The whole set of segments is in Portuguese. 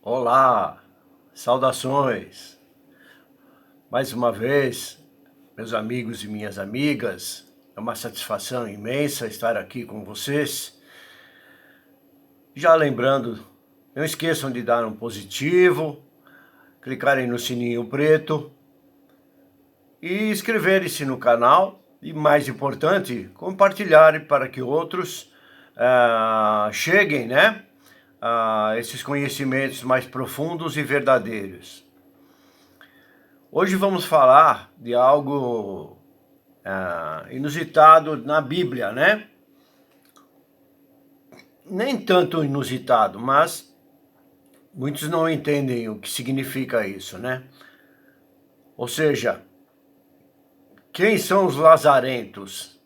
Olá, saudações. Mais uma vez, meus amigos e minhas amigas, é uma satisfação imensa estar aqui com vocês. Já lembrando, não esqueçam de dar um positivo, clicarem no sininho preto e inscreverem-se no canal e, mais importante, compartilharem para que outros cheguem, né, a esses conhecimentos mais profundos e verdadeiros. Hoje vamos falar de algo inusitado na Bíblia, né? Nem tanto inusitado, mas muitos não entendem o que significa isso, né? Ou seja, quem são os lazarentos?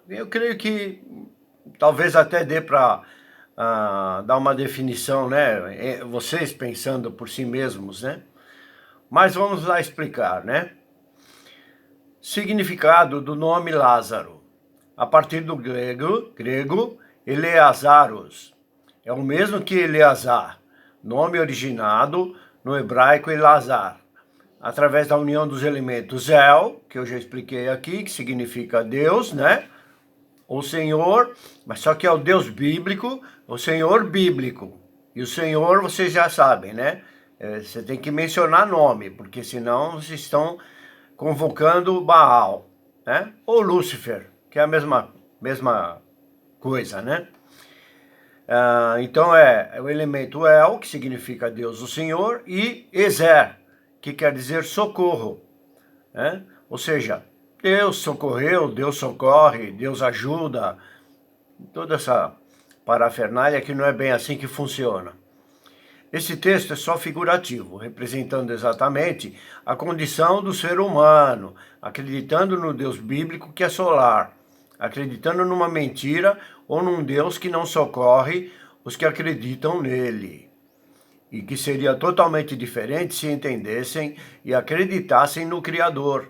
Eu creio que talvez até dê para dar uma definição, né? Vocês pensando por si mesmos, né? Mas vamos lá explicar, né? Significado do nome Lázaro. A partir do grego Eleazaros. É o mesmo que Eleazar, nome originado no hebraico Elazar, através da união dos elementos El, que eu já expliquei aqui, que significa Deus, né? O Senhor, mas só que é o Deus bíblico, o Senhor bíblico. E o Senhor, vocês já sabem, né? Você tem que mencionar nome, porque senão vocês estão convocando Baal, né? Ou Lúcifer, que é a mesma coisa, né? Então é o elemento El, que significa Deus o Senhor, e Ezer, que quer dizer socorro, né? Ou seja, Deus socorreu, Deus socorre, Deus ajuda, toda essa parafernália que não é bem assim que funciona. Esse texto é só figurativo, representando exatamente a condição do ser humano, acreditando no Deus bíblico que é solar, acreditando numa mentira ou num Deus que não socorre os que acreditam nele. E que seria totalmente diferente se entendessem e acreditassem no Criador,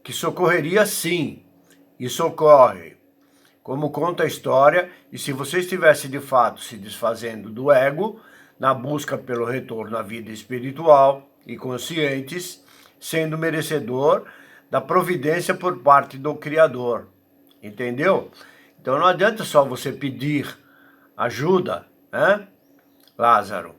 que socorreria sim, e socorre. Como conta a história, e se você estivesse de fato se desfazendo do ego, na busca pelo retorno à vida espiritual e conscientes, sendo merecedor da providência por parte do Criador. Entendeu? Então não adianta só você pedir ajuda, né, Lázaro?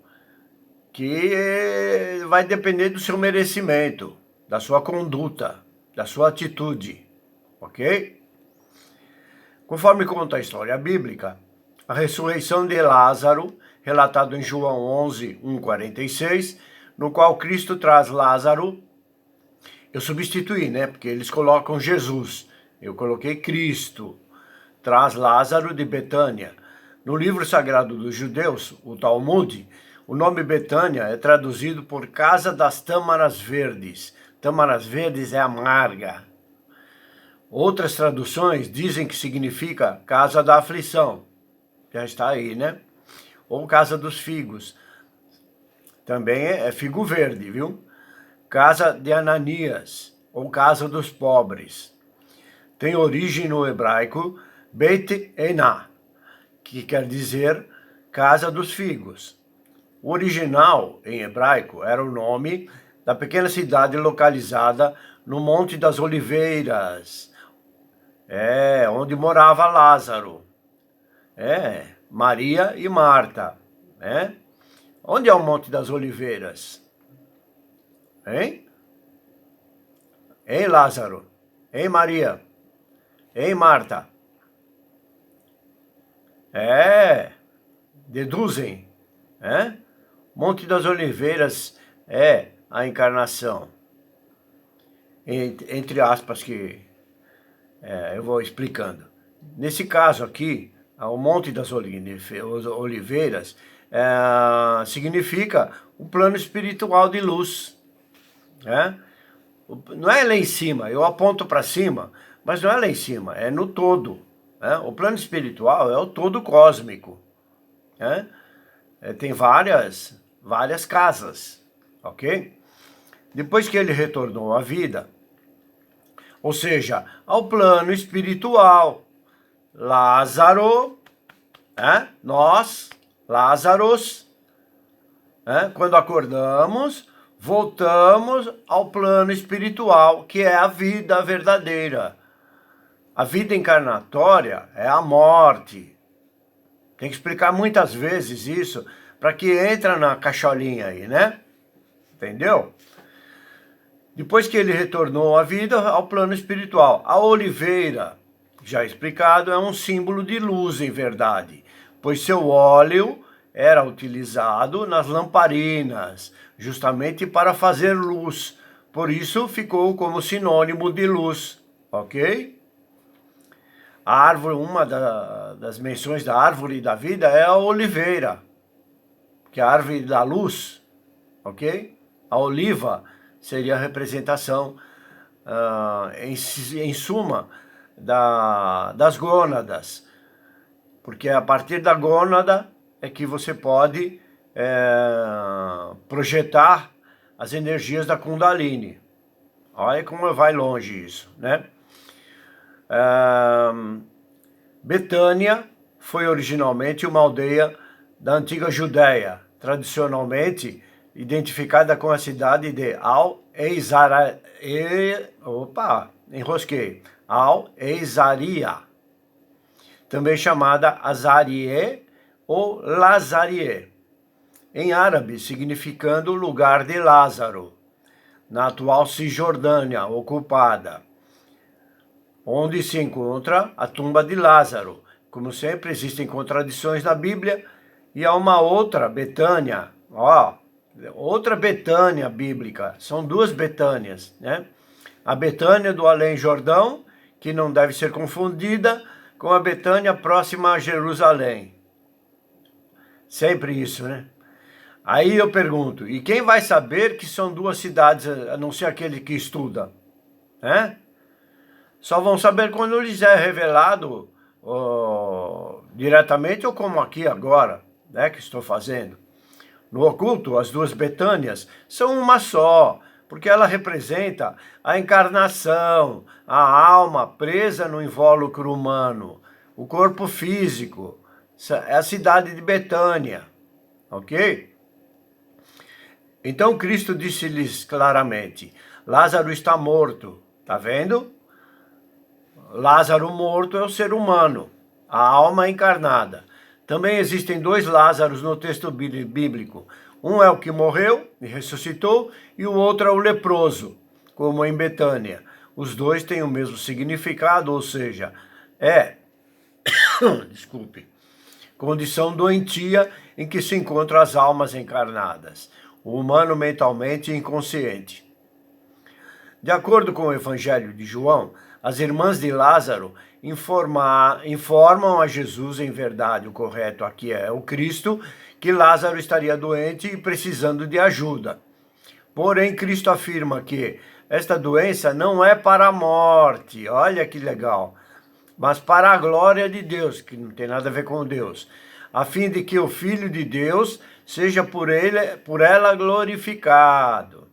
Que vai depender do seu merecimento, da sua conduta, da sua atitude, ok? Conforme conta a história bíblica, a ressurreição de Lázaro, relatado em João 11, 1,46, no qual Cristo traz Lázaro, eu substituí, né? Porque eles colocam Jesus, eu coloquei Cristo, traz Lázaro de Betânia. No livro sagrado dos judeus, o Talmud, o nome Betânia é traduzido por Casa das Tâmaras Verdes. Tâmaras Verdes é amarga. Outras traduções dizem que significa Casa da Aflição. Já está aí, né? Ou Casa dos Figos. Também é figo verde, viu? Casa de Ananias, ou Casa dos Pobres. Tem origem no hebraico Beit Ená, que quer dizer Casa dos Figos. O original, em hebraico, era o nome da pequena cidade localizada no Monte das Oliveiras, onde morava Lázaro, Maria e Marta, né? Onde é o Monte das Oliveiras? Hein? Hein, Lázaro? Hein, Maria? Hein, Marta? Deduzem, Monte das Oliveiras é a encarnação, entre aspas, que eu vou explicando. Nesse caso aqui, o Monte das Oliveiras significa o plano espiritual de luz. Não é lá em cima, eu aponto para cima, mas não é lá em cima, é no todo. O plano espiritual é o todo cósmico. Tem várias casas, ok? Depois que ele retornou à vida, ou seja, ao plano espiritual, Lázaro Nós, Lázaros, quando acordamos, voltamos ao plano espiritual, que é a vida verdadeira. A vida encarnatória é a morte. Tem que explicar muitas vezes isso, para que entra na cacholinha aí, né? Entendeu? Depois que ele retornou à vida, ao plano espiritual. A oliveira, já explicado, é um símbolo de luz, em verdade, pois seu óleo era utilizado nas lamparinas, justamente para fazer luz. Por isso ficou como sinônimo de luz, ok? A árvore, uma das menções da árvore da vida é a oliveira, que é a árvore da luz, ok? A oliva seria a representação, em suma, das gônadas, porque a partir da gônada é que você pode projetar as energias da Kundalini. Olha como vai longe isso, né? Betânia foi originalmente uma aldeia da antiga Judéia, tradicionalmente identificada com a cidade de Al-Eizaria, também chamada Azarie ou Lazarie, em árabe significando lugar de Lázaro, na atual Cisjordânia ocupada, onde se encontra a tumba de Lázaro. Como sempre, existem contradições na Bíblia, e há uma outra Betânia, outra Betânia bíblica, são duas Betânias, né? A Betânia do Além-Jordão, que não deve ser confundida com a Betânia próxima a Jerusalém. Sempre isso, né? Aí eu pergunto, e quem vai saber que são duas cidades, a não ser aquele que estuda, né? Só vão saber quando lhes é revelado diretamente, ou como aqui agora, né, que estou fazendo. No oculto, as duas Betânias são uma só, porque ela representa a encarnação, a alma presa no invólucro humano, o corpo físico. É a cidade de Betânia, ok? Então Cristo disse-lhes claramente, Lázaro está morto, tá vendo? Lázaro morto é o ser humano, a alma encarnada. Também existem dois Lázaros no texto bíblico. Um é o que morreu e ressuscitou, e o outro é o leproso, como em Betânia. Os dois têm o mesmo significado, ou seja, desculpe, condição doentia em que se encontram as almas encarnadas, o humano mentalmente inconsciente. De acordo com o Evangelho de João, as irmãs de Lázaro informam a Jesus, em verdade, o correto aqui é o Cristo, que Lázaro estaria doente e precisando de ajuda. Porém, Cristo afirma que esta doença não é para a morte, olha que legal, mas para a glória de Deus, que não tem nada a ver com Deus, a fim de que o Filho de Deus seja por ela glorificado.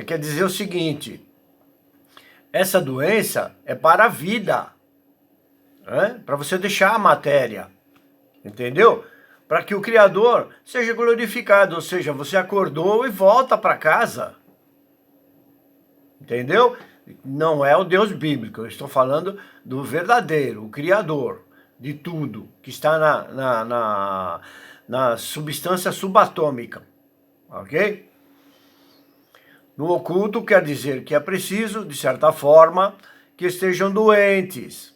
Quer dizer o seguinte, essa doença é para a vida, para você deixar a matéria, entendeu? Para que o Criador seja glorificado, ou seja, você acordou e volta para casa, entendeu? Não é o Deus bíblico, eu estou falando do verdadeiro, o Criador de tudo, que está na substância subatômica, ok? No oculto quer dizer que é preciso, de certa forma, que estejam doentes,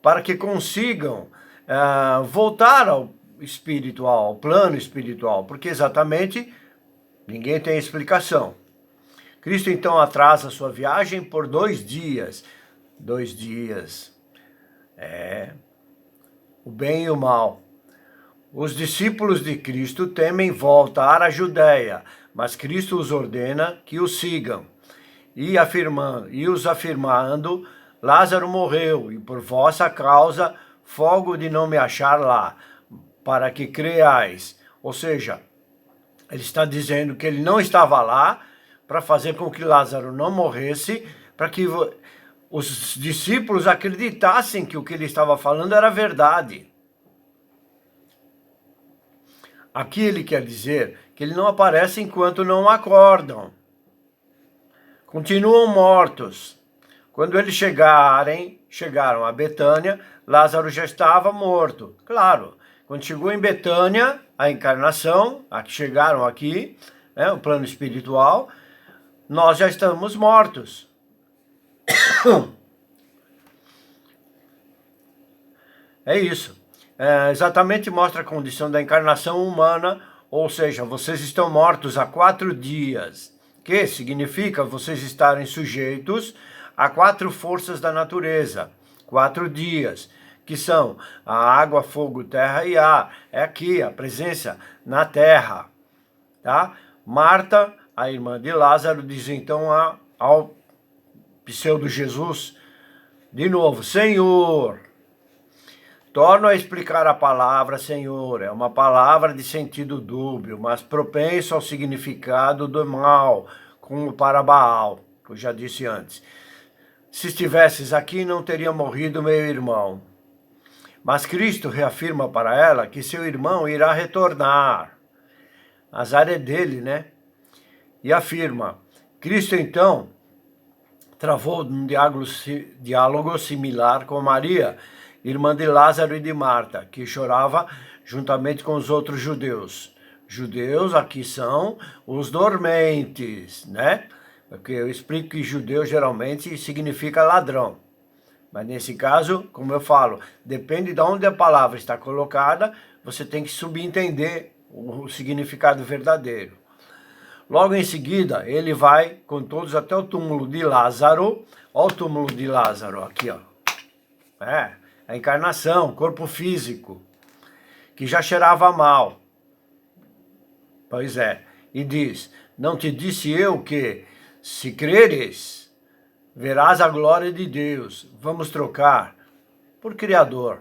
para que consigam voltar ao espiritual, ao plano espiritual, porque exatamente ninguém tem explicação. Cristo então atrasa sua viagem por 2 dias. 2 dias. O bem e o mal. Os discípulos de Cristo temem voltar à Judéia, mas Cristo os ordena que o sigam. E os afirmando, Lázaro morreu, e por vossa causa folgo de não me achar lá, para que creiais. Ou seja, ele está dizendo que ele não estava lá para fazer com que Lázaro não morresse, para que os discípulos acreditassem que o que ele estava falando era verdade. Aqui ele quer dizer que ele não aparece enquanto não acordam. Continuam mortos. Quando eles chegaram a Betânia, Lázaro já estava morto. Claro, quando chegou em Betânia, a encarnação, chegaram aqui, né, o plano espiritual, nós já estamos mortos. É isso. Exatamente mostra a condição da encarnação humana, ou seja, vocês estão mortos há 4 dias, que significa vocês estarem sujeitos a 4 forças da natureza, 4 dias, que são a água, fogo, terra e ar. É aqui a presença na terra, tá? Marta, a irmã de Lázaro, diz então ao pseudo Jesus, de novo, Senhor. Torno a explicar a palavra Senhor. É uma palavra de sentido dúbio, mas propenso ao significado do mal, como para Baal, que eu já disse antes. Se estivesses aqui, não teria morrido meu irmão. Mas Cristo reafirma para ela que seu irmão irá retornar. Azar é dele, né? E afirma, Cristo então travou um diálogo similar com Maria, irmã de Lázaro e de Marta, que chorava juntamente com os outros judeus. Judeus aqui são os dormentes, né? Porque eu explico que judeu geralmente significa ladrão. Mas nesse caso, como eu falo, depende de onde a palavra está colocada, você tem que subentender o significado verdadeiro. Logo em seguida, ele vai com todos até o túmulo de Lázaro. Olha o túmulo de Lázaro aqui, ó. A encarnação, corpo físico, que já cheirava mal. Pois é, e diz, não te disse eu que, se creres, verás a glória de Deus. Vamos trocar por Criador.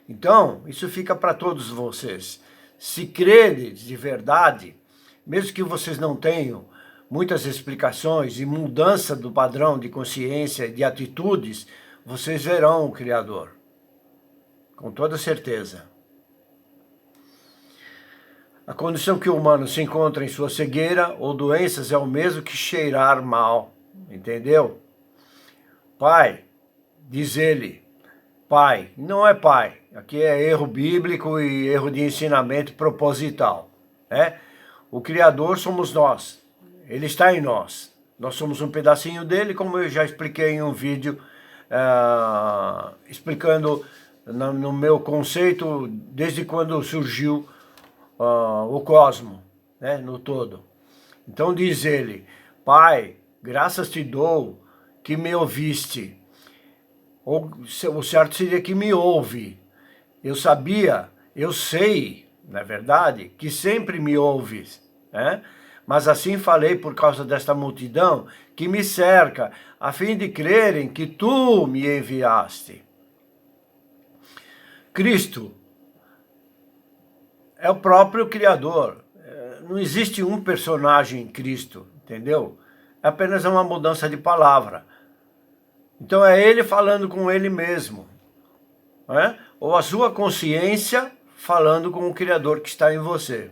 Então, isso fica para todos vocês. Se creres de verdade, mesmo que vocês não tenham muitas explicações e mudança do padrão de consciência e de atitudes, vocês verão o Criador. Com toda certeza. A condição que o humano se encontra em sua cegueira ou doenças é o mesmo que cheirar mal. Entendeu? Pai, diz ele, pai, não é pai. Aqui é erro bíblico e erro de ensinamento proposital. Né? O Criador somos nós. Ele está em nós. Nós somos um pedacinho dele, como eu já expliquei em um vídeo explicando no meu conceito desde quando surgiu o cosmo, né, no todo. Então diz ele, Pai, graças te dou que me ouviste. Ou o certo seria que me ouve. Eu sabia, eu sei, na verdade, que sempre me ouves, né? Mas assim falei por causa desta multidão que me cerca, a fim de crerem que tu me enviaste. Cristo é o próprio Criador. Não existe um personagem em Cristo, entendeu? É apenas uma mudança de palavra. Então é ele falando com ele mesmo, né? Ou a sua consciência falando com o Criador que está em você.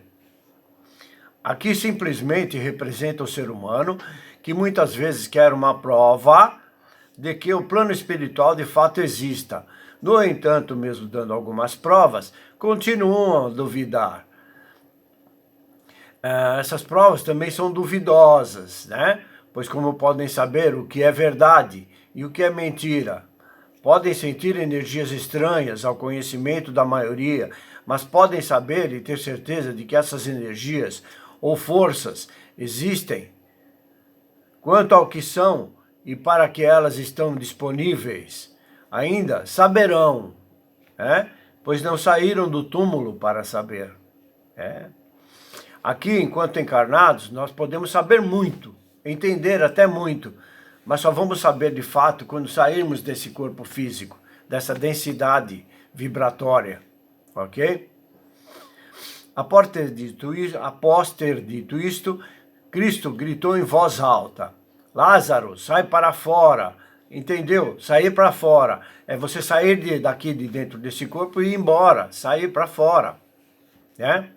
Aqui simplesmente representa o ser humano que muitas vezes quer uma prova de que o plano espiritual de fato exista. No entanto, mesmo dando algumas provas, continuam a duvidar. Essas provas também são duvidosas, né? Pois como podem saber o que é verdade e o que é mentira? Podem sentir energias estranhas ao conhecimento da maioria, mas podem saber e ter certeza de que essas energias ou forças existem. Quanto ao que são e para que elas estão disponíveis, ainda saberão, pois não saíram do túmulo para saber. Aqui, enquanto encarnados, nós podemos saber muito, entender até muito, mas só vamos saber de fato quando sairmos desse corpo físico, dessa densidade vibratória, ok? Após ter dito isto, Cristo gritou em voz alta, Lázaro, sai para fora. Entendeu? Sair para fora. É você sair daqui de dentro desse corpo e ir embora. Sair para fora. Né?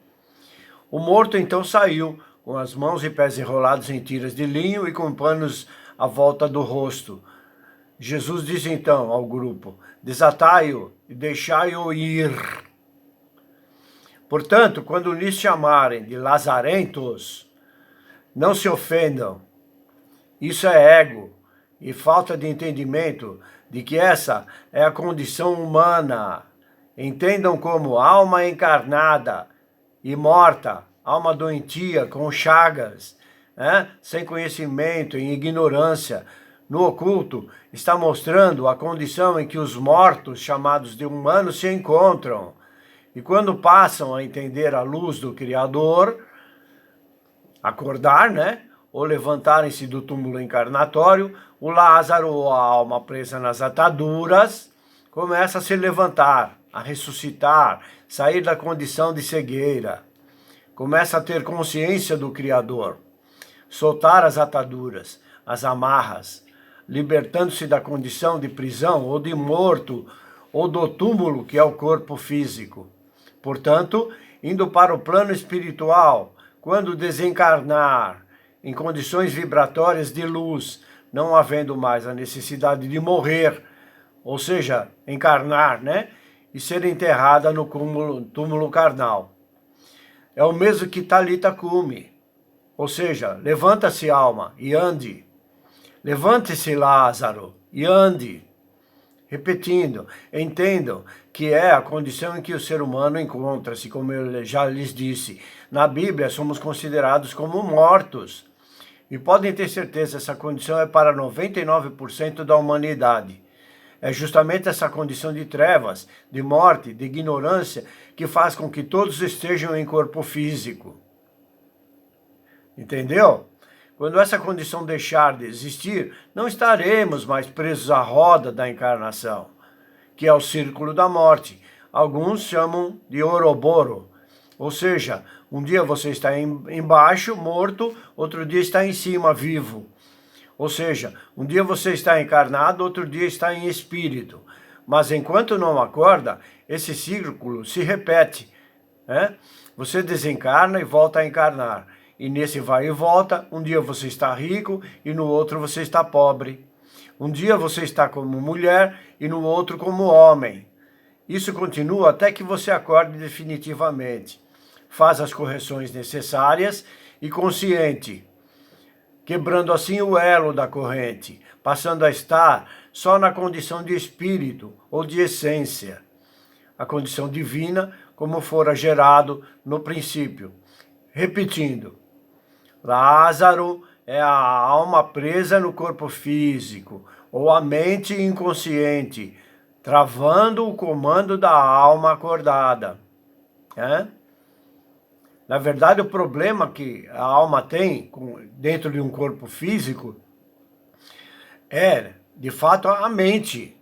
O morto então saiu, com as mãos e pés enrolados em tiras de linho e com panos à volta do rosto. Jesus disse então ao grupo: desatai-o e deixai-o ir. Portanto, quando lhes chamarem de lazarentos, não se ofendam. Isso é ego e falta de entendimento de que essa é a condição humana. Entendam como alma encarnada e morta, alma doentia, com chagas, sem conhecimento, em ignorância, no oculto, está mostrando a condição em que os mortos, chamados de humanos, se encontram. E quando passam a entender a luz do Criador, acordar, ou levantarem-se do túmulo encarnatório, o Lázaro, ou a alma presa nas ataduras, começa a se levantar, a ressuscitar, sair da condição de cegueira. Começa a ter consciência do Criador, soltar as ataduras, as amarras, libertando-se da condição de prisão ou de morto, ou do túmulo que é o corpo físico. Portanto, indo para o plano espiritual, quando desencarnar, em condições vibratórias de luz, não havendo mais a necessidade de morrer, ou seja, encarnar, e ser enterrada no túmulo carnal. É o mesmo que Talita Cumi, ou seja, levanta-se alma e ande. Levante-se Lázaro e ande. Repetindo, entendam que é a condição em que o ser humano encontra-se, como eu já lhes disse. Na Bíblia somos considerados como mortos. E podem ter certeza, essa condição é para 99% da humanidade. É justamente essa condição de trevas, de morte, de ignorância, que faz com que todos estejam em corpo físico. Entendeu? Quando essa condição deixar de existir, não estaremos mais presos à roda da encarnação, que é o círculo da morte. Alguns chamam de Ouroboro, ou seja, um dia você está embaixo, morto, outro dia está em cima, vivo. Ou seja, um dia você está encarnado, outro dia está em espírito. Mas enquanto não acorda, esse círculo se repete. Você desencarna e volta a encarnar. E nesse vai e volta, um dia você está rico e no outro você está pobre. Um dia você está como mulher e no outro como homem. Isso continua até que você acorde definitivamente. Faz as correções necessárias e consciente, quebrando assim o elo da corrente, passando a estar só na condição de espírito ou de essência, a condição divina como fora gerado no princípio. Repetindo, Lázaro é a alma presa no corpo físico, ou a mente inconsciente, travando o comando da alma acordada. Na verdade, o problema que a alma tem dentro de um corpo físico é, de fato, a mente.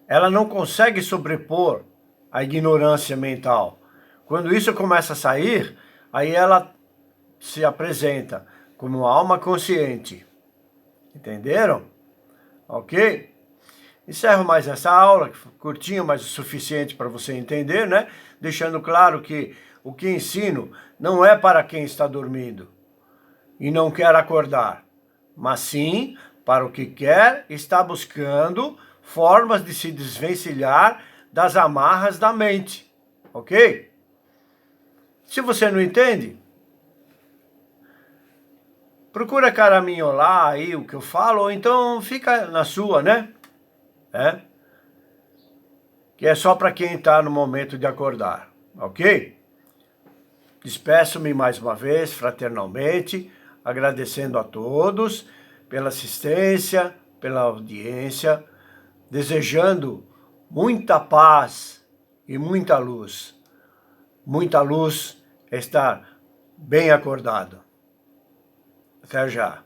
Ela não consegue sobrepor a ignorância mental. Quando isso começa a sair, aí ela se apresenta como alma consciente. Entenderam? Ok? Encerro mais essa aula, curtinha, mas o suficiente para você entender, Deixando claro que o que ensino não é para quem está dormindo e não quer acordar, mas sim para o que quer, está buscando formas de se desvencilhar das amarras da mente. Ok? Se você não entende, procura caraminholar aí o que eu falo, ou então fica na sua, Que é só para quem está no momento de acordar, ok? Despeço-me mais uma vez, fraternalmente, agradecendo a todos pela assistência, pela audiência, desejando muita paz e muita luz. Muita luz é estar bem acordado. Até já.